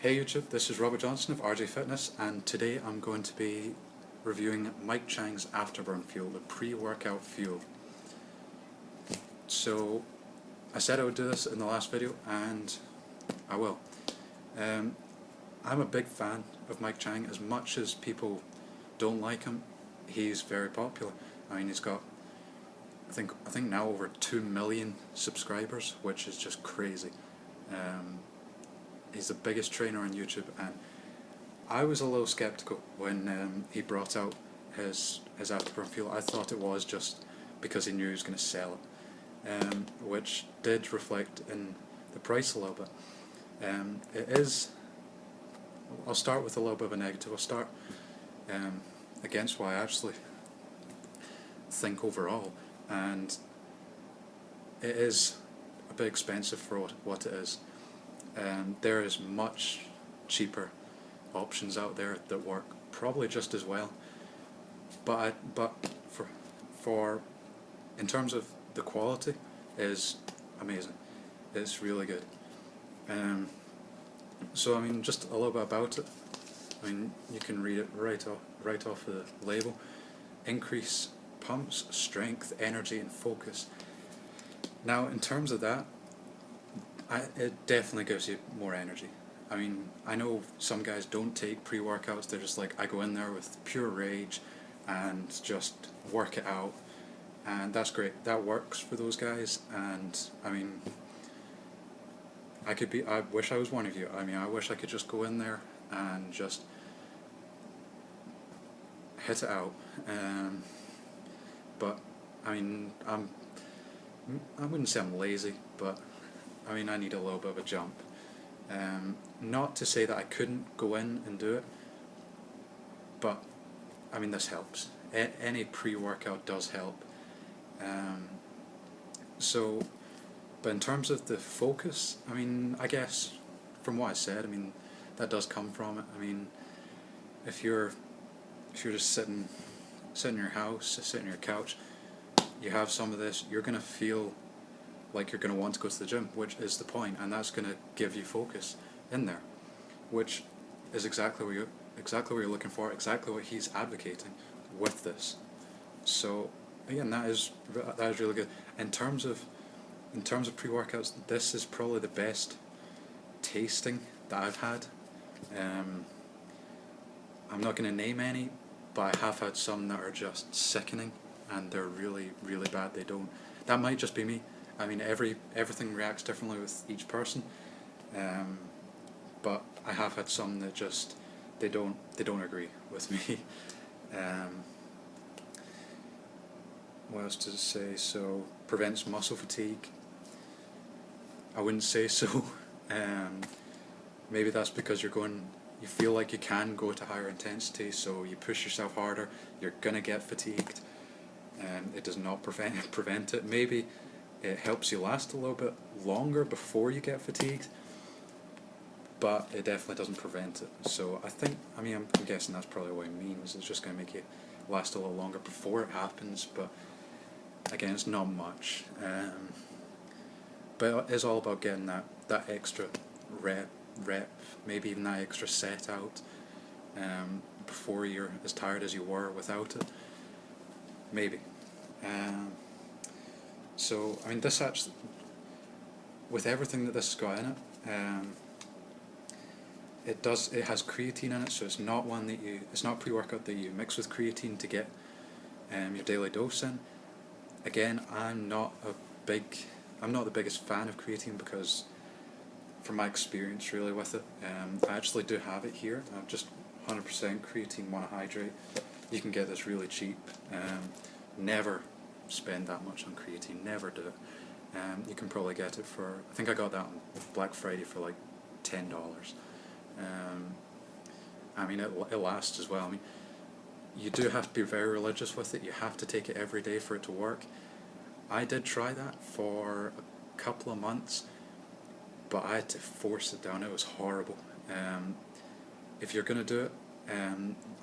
Hey YouTube, this is Robert Johnson of RJ Fitness, and today I'm going to be reviewing Mike Chang's Afterburn fuel, the pre-workout fuel. So I said I would do this in the last video, and I will. I'm a big fan of Mike Chang. As much as people don't like him, he's very popular. I mean, he's got I think now over 2 million subscribers, which is just crazy. He's the biggest trainer on YouTube, and I was a little skeptical when he brought out his Afterburn fuel. I thought it was just because he knew he was going to sell it, which did reflect in the price a little bit. It is. I'll start with a little bit of a negative. I'll start against what I actually think overall, and it is a bit expensive for what it is. There is much cheaper options out there that work probably just as well, but for in terms of the quality, is amazing. It's really good. So I mean, just a little bit about it. I mean, you can read it right off the label. Increase pumps, strength, energy, and focus. Now, in terms of that, it definitely gives you more energy. I mean, I know some guys don't take pre-workouts. They're just like, I go in there with pure rage and just work it out, and that's great. That works for those guys, and I mean, I wish I was one of you. I mean, I wish I could just go in there and just hit it out. But I mean, I wouldn't say I'm lazy, but I mean, I need a little bit of a jump. Not to say that I couldn't go in and do it, but I mean, this helps. Any pre-workout does help. But in terms of the focus, I mean, I guess from what I said, I mean, that does come from it. I mean, if you're just sitting in your house, sitting on your couch, you have some of this, you're gonna feel like you're going to want to go to the gym, which is the point, and that's going to give you focus in there, which is exactly what you're looking for, exactly what he's advocating with this. So again, that is really good. In terms of pre-workouts, this is probably the best tasting that I've had. I'm not going to name any, but I have had some that are just sickening, and they're really, really bad. That might just be me. I mean, everything reacts differently with each person, but I have had some that just they don't agree with me. What else does it say? So prevents muscle fatigue. I wouldn't say so. Maybe that's because you feel like you can go to higher intensity, so you push yourself harder. You're gonna get fatigued. It does not prevent it. Maybe it helps you last a little bit longer before you get fatigued, but it definitely doesn't prevent it. So I'm guessing that's probably what it means. It's just going to make you last a little longer before it happens, but again, it's not much. But it is all about getting that extra rep, maybe even that extra set out, before you're as tired as you were without it. Maybe. So I mean, this actually, with everything that this has got in it, it has creatine in it, so it's not it's not pre-workout that you mix with creatine to get your daily dose in. Again, I'm not the biggest fan of creatine because, from my experience really with it, I actually do have it here. I've just 100% creatine monohydrate. You can get this really cheap. Never spend that much on creatine, never do it. You can probably get it for, I think I got that on Black Friday for like $10. I mean, it lasts as well. I mean, you do have to be very religious with it. You have to take it every day for it to work. I did try that for a couple of months, but I had to force it down. It was horrible. If you're going to do it,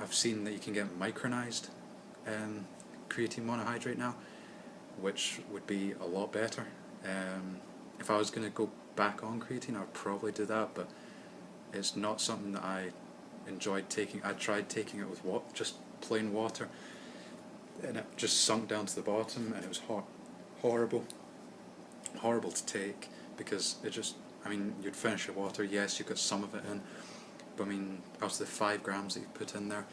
I've seen that you can get micronized creatine monohydrate now, which would be a lot better. If I was going to go back on creatine, I would probably do that, but It's not something that I enjoyed taking. I tried taking it with just plain water, and it just sunk down to the bottom, and it was horrible to take, because it just, I mean, you'd finish your water, yes, you got some of it in, but I mean, out of the 5 grams that you put in there,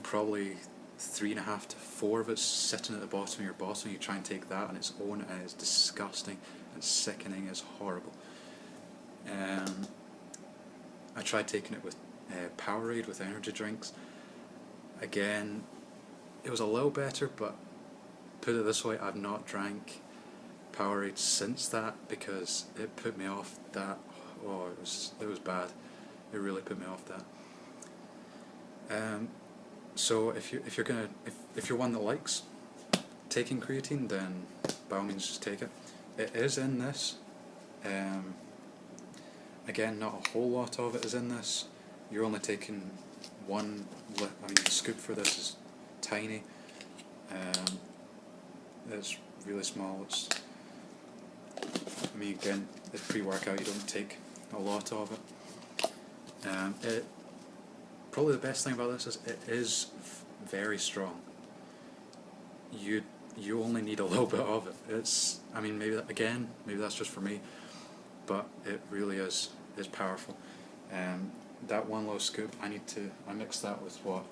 probably 3.5 to 4 of it's sitting at the bottom of your bottle. You try and take that on its own, and it's disgusting and sickening. It's horrible. I tried taking it with Powerade, with energy drinks. Again, it was a little better, but put it this way, I've not drank Powerade since that, because it put me off that. Oh, it was bad. It really put me off that. So if you're one that likes taking creatine, then by all means just take it. It is in this. Again, not a whole lot of it is in this. You're only taking the scoop for this is tiny. It's really small. I mean, again, it's pre-workout. You don't take a lot of it. Probably the best thing about this is it is very strong. You only need a little bit of it. I mean, maybe that's just for me, but it really is powerful. That one little scoop, I mix that with a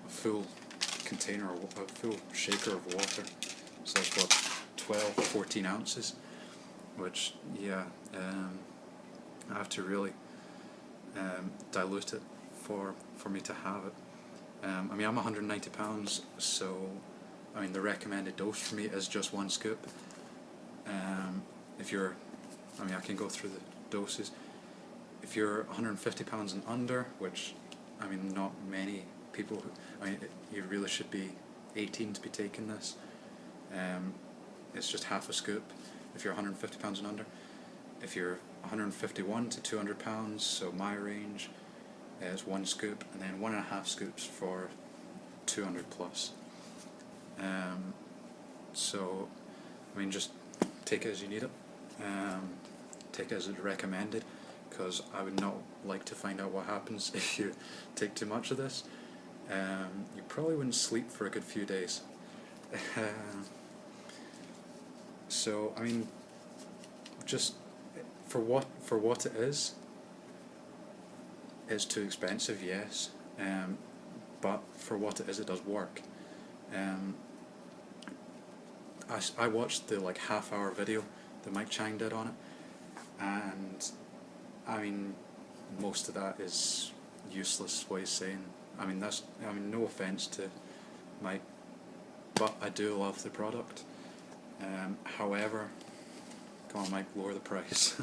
full container, or a full shaker of water. So that's 12, 14 ounces, which, yeah, I have to really dilute it for me to have it. I mean, I'm 190 pounds, so I mean the recommended dose for me is just 1 scoop. I can go through the doses. If you're 150 pounds and under, which, I mean, not many people, you really should be 18 to be taking this. It's just half a scoop if you're 150 pounds and under. If you're 151 to 200 pounds, so my range is 1 scoop, and then 1.5 scoops for 200 plus. So, I mean, just take it as you need it. Take it as it's recommended, because I would not like to find out what happens if you take too much of this. You probably wouldn't sleep for a good few days. So, I mean, just for what it is, it's too expensive, yes. But for what it is, it does work. I watched the half-hour video that Mike Chang did on it, and I mean, most of that is useless. What he's saying. I mean, no offense to Mike, but I do love the product. However, come on, Mike, lower the price.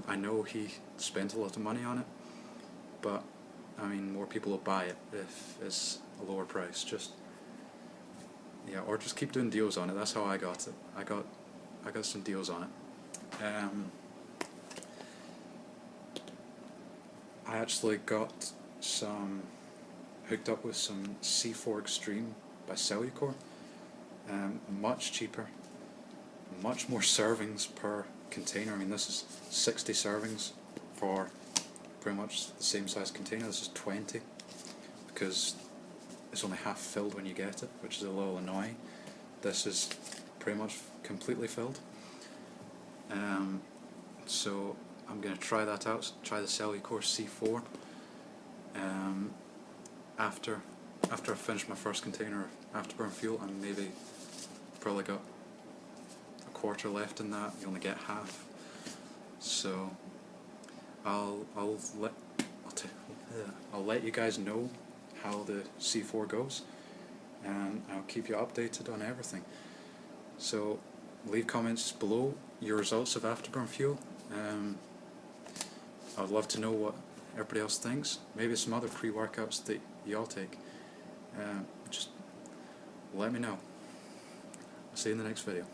I know he spent a lot of money on it, but I mean, more people will buy it if it's a lower price. Or just keep doing deals on it. That's how I got it. I got some deals on it. I actually got hooked up with some C4 Extreme by Cellucor. Much cheaper, much more servings per container. I mean, this is 60 servings for pretty much the same size container. This is 20, because it's only half filled when you get it, which is a little annoying. This is pretty much completely filled. So I'm going to try that out, try the Cellucor C4. After I finish my first container of Afterburn fuel, and maybe probably got a quarter left in that. You only get half, so I'll let you guys know how the C4 goes, and I'll keep you updated on everything. So leave comments below your results of Afterburn fuel. I'd love to know what everybody else thinks. Maybe some other pre-workouts that y'all take. Just let me know. I'll see you in the next video.